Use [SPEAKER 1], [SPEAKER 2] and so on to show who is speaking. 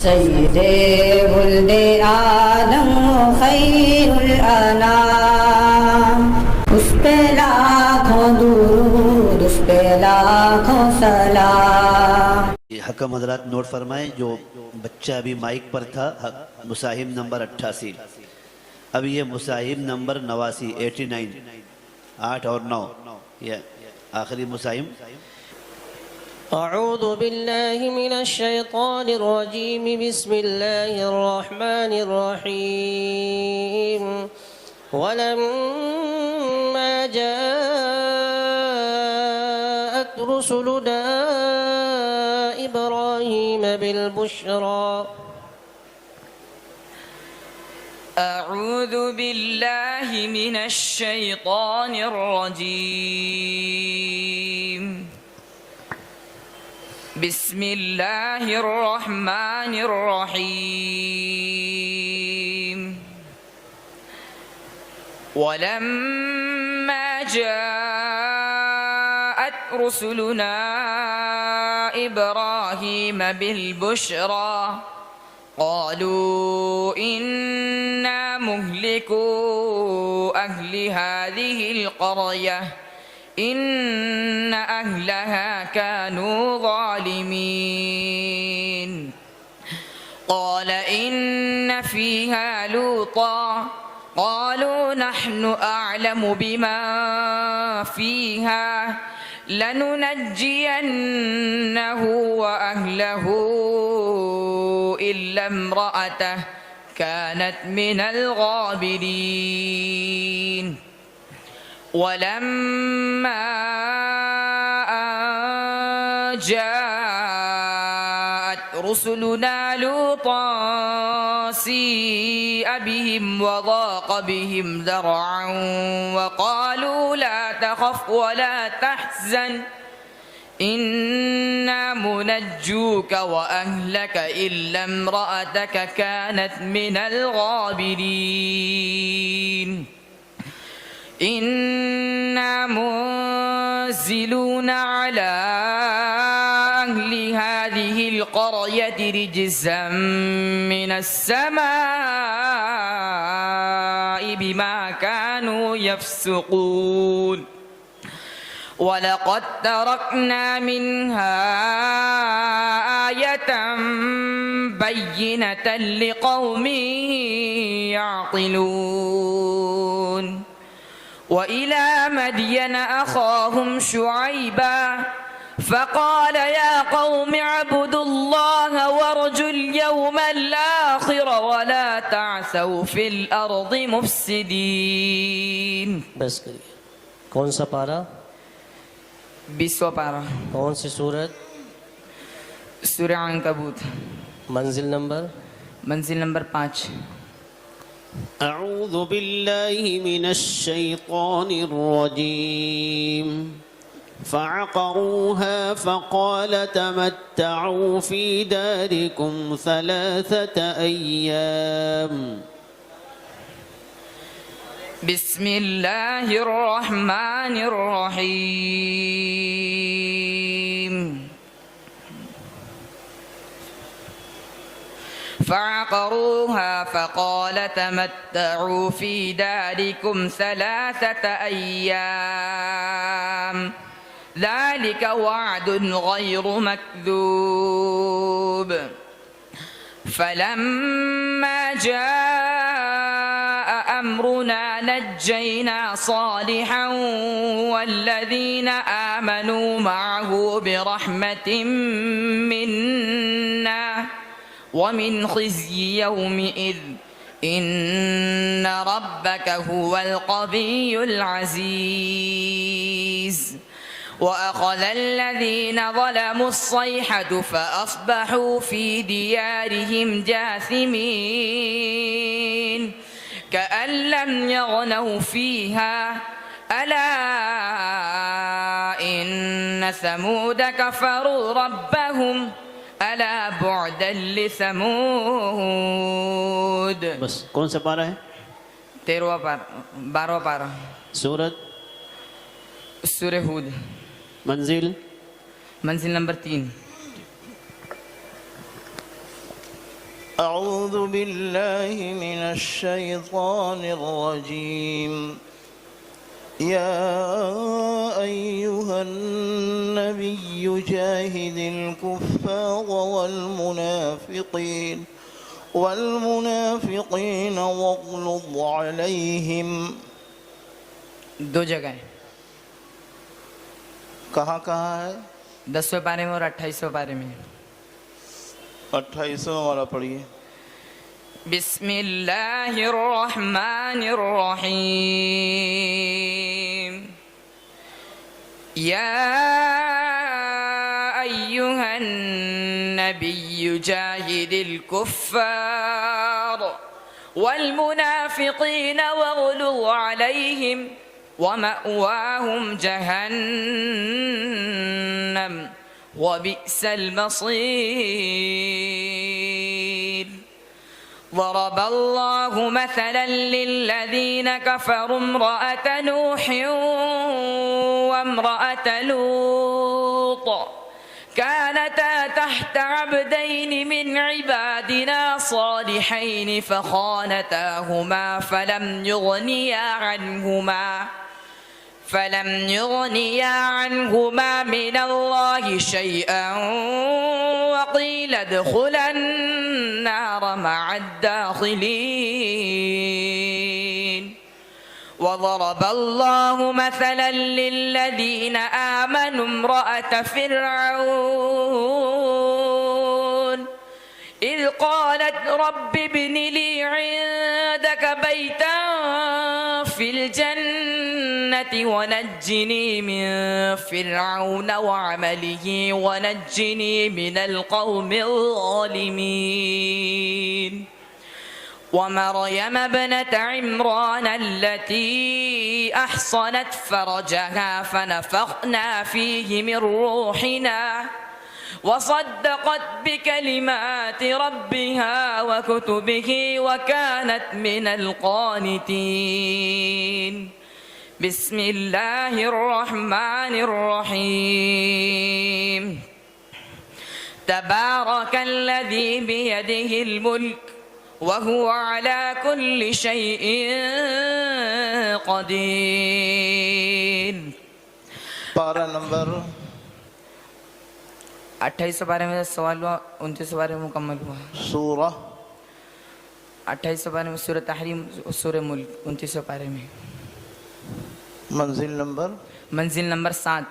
[SPEAKER 1] सय्यदे वुल्दे आदम खैरुल अनाम, उस पे लाखों दुरूद, उस पे लाखों सलाम।
[SPEAKER 2] हकम हजरात नोट फरमाएं, जो बच्चा अभी माइक पर था, मुसाहिब नंबर 88, अभी ये मुसाहिब नंबर 89 89, 8 और 9, ये आखिरी मुसाहिब।
[SPEAKER 3] أعوذ بالله من الشيطان الرجيم بسم الله الرحمن الرحيم ولما جاءت رسلنا إبراهيم بالبشرى
[SPEAKER 4] أعوذ بالله من الشيطان الرجيم بسم الله الرحمن الرحيم ولما جاءت رسلنا إبراهيم بالبشرى قالوا إنا مهلكو أهل هذه القرية إن أهلها كانوا ظالمين قال إن فيها لوطا قالوا نحن أعلم بما فيها لننجينه وأهله إلا امرأته كانت من الغابرين ولما جاءت رسلنا لوطا سيء بهم وضاق بهم ذرعا وقالوا لا تخف ولا تحزن إنا منجوك وأهلك إلا امرأتك كانت من الغابرين إنا منزلون على أهل هذه القرية رجزا من السماء بما كانوا يفسقون ولقد تركنا منها آية بينة لقوم يعقلون وإلى مدين أخاهم شعيبا فقال يا قوم اعبدوا الله وارجوا اليوم الآخر ولا تعثوا في الأرض مفسدين.
[SPEAKER 3] बस करिए। कौन सा पारा?
[SPEAKER 4] 20वां पारा।
[SPEAKER 3] कौन सी सूरत?
[SPEAKER 4] सूरह अनकबूत।
[SPEAKER 3] मंजिल नंबर?
[SPEAKER 4] मंजिल नंबर 5।
[SPEAKER 5] أعوذ بالله من الشيطان الرجيم فعقروها فقال تمتعوا في داركم 3 أيام.
[SPEAKER 4] بسم الله الرحمن الرحيم فعقروها فقال تمتعوا في داركم 3 أيام ذلك وعد غير مكذوب فلما جاء أمرنا نجينا صالحا والذين آمنوا معه برحمة منا ومن خزي يومئذ إن ربك هو القوي العزيز وأخذ الذين ظلموا الصيحة فأصبحوا في ديارهم جاثمين كأن لم يغنوا فيها ألا إن ثمود كفروا ربهم ألا بعدا لثمود.
[SPEAKER 5] बस कौन सा पारा है?
[SPEAKER 4] 13वां पारा 12वां पारा
[SPEAKER 5] सूरत
[SPEAKER 4] सूरह हूद
[SPEAKER 5] मंजिल
[SPEAKER 4] मंजिल नंबर 3
[SPEAKER 6] أعوذ بالله من الشيطان الرجيم. يا أيها النبي جاهد الكفار والمنافقين واغلظ عليهم.
[SPEAKER 4] दो जगह है,
[SPEAKER 6] कहाँ कहाँ है?
[SPEAKER 4] 10वें पारे में और 28वें पारे में।
[SPEAKER 6] 28वां वाला पढ़िए।
[SPEAKER 4] बिस्मिल्लाहिर्रहमानिर्रहीम। या अय्युहन नबिय्यु जाहिदिल कुफ्फार वल मुनाफिकीन वग़्लुज़ अलैहिम वमअवाहुम जहन्नम वबिअसल मसीर। ضرب الله مثلا للذين كفروا امرأة نوح وامرأة لوط كانتا تحت عبدين من عبادنا صالحين فخانتاهما فلم يغنيا عنهما من الله شيئا وقيل ادخلا النار مع الداخلين. وضرب الله مثلا للذين آمنوا امرأة فرعون إذ قالت رب ابن لي عندك بيتا في الجنة ونجني من فرعون وعمله ونجني من القوم الظالمين. ومريم ابنة عمران التي أحصنت فرجها فنفخنا فيه من روحنا وصدقت بكلمات ربها وكتبه وكانت من القانتين. بسم الله الرحمن الرحيم. تبارك الذي بيده الملك وهو على كل شيء قدير.
[SPEAKER 6] पारा नंबर
[SPEAKER 4] 28वें पारे में सवाल हुआ, 29वें पारे में मुकम्मल हुआ।
[SPEAKER 6] सूरा
[SPEAKER 4] 28वें पारे में सूरह तहरीम, सूरह मुल्क 29वें पारे में।
[SPEAKER 6] मंजिल नंबर
[SPEAKER 4] 7।